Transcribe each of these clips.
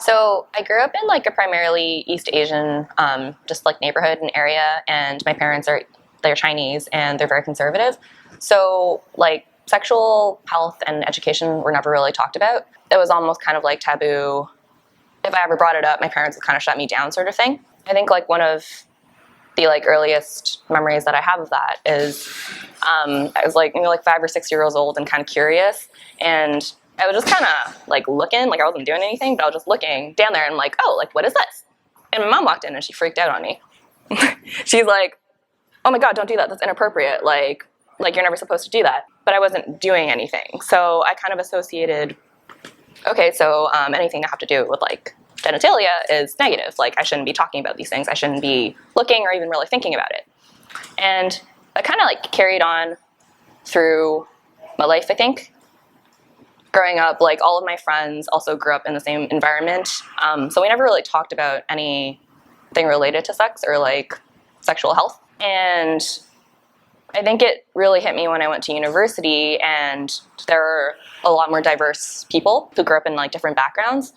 So I grew up in like a primarily East Asian, just like neighborhood and area, and my parents they're Chinese and they're very conservative. So like sexual health and education were never really talked about. It was almost kind of like taboo. If I ever brought it up, my parents would kind of shut me down, sort of thing. I think like one of the like earliest memories that I have of that is I was like maybe like 5 or 6 years old and kind of curious, and I was just kind of like looking, like I wasn't doing anything, but I was just looking down there and like, oh, like what is this? And my mom walked in and she freaked out on me. She's like, oh my God, don't do that. That's inappropriate. Like you're never supposed to do that. But I wasn't doing anything. So I kind of associated, okay, so anything that have to do with like genitalia is negative. Like I shouldn't be talking about these things. I shouldn't be looking or even really thinking about it. And I kind of like carried on through my life, I think. Growing up, like all of my friends also grew up in the same environment. So we never really talked about anything related to sex or like sexual health. And I think it really hit me when I went to university, and there were a lot more diverse people who grew up in like different backgrounds.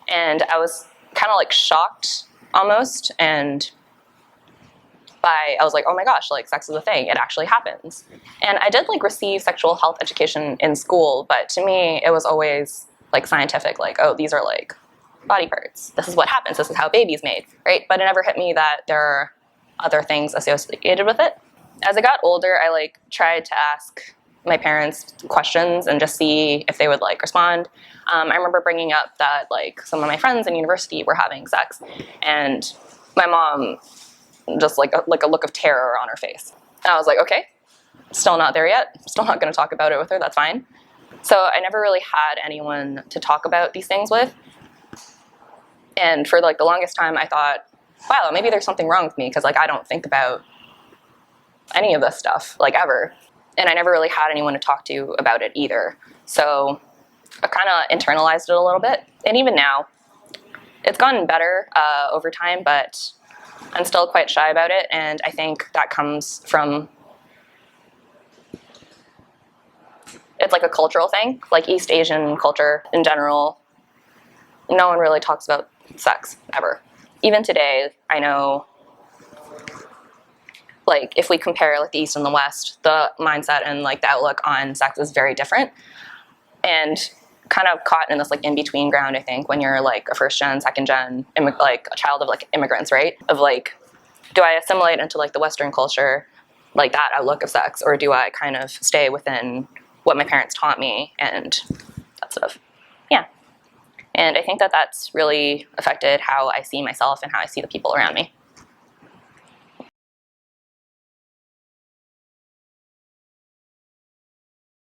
And I was kind of like shocked almost, and I was like, oh my gosh, like sex is a thing, it actually happens. And I did like receive sexual health education in school, but to me it was always like scientific, like, oh, these are like body parts, this is what happens, this is how a baby's made, right? But it never hit me that there are other things associated with it. As I got older, I like tried to ask my parents questions and just see if they would like respond. I remember bringing up that like some of my friends in university were having sex, and my mom just like a look of terror on her face. And I was like, okay, still not there yet. Still not going to talk about it with her. That's fine. So I never really had anyone to talk about these things with. And for like the longest time, I thought, wow, maybe there's something wrong with me because like I don't think about any of this stuff like ever. And I never really had anyone to talk to about it either. So I kind of internalized it a little bit. And even now, it's gotten better over time, but I'm still quite shy about it, and I think that comes from, it's like a cultural thing, like East Asian culture in general. No one really talks about sex, ever. Even today, I know, like if we compare like the East and the West, the mindset and like the outlook on sex is very different, and kind of caught in this like in-between ground, I think, when you're like a first-gen, second-gen, like a child of like immigrants, right? Of like, do I assimilate into like the Western culture, like that outlook of sex, or do I kind of stay within what my parents taught me and that sort of, yeah. And I think that that's really affected how I see myself and how I see the people around me.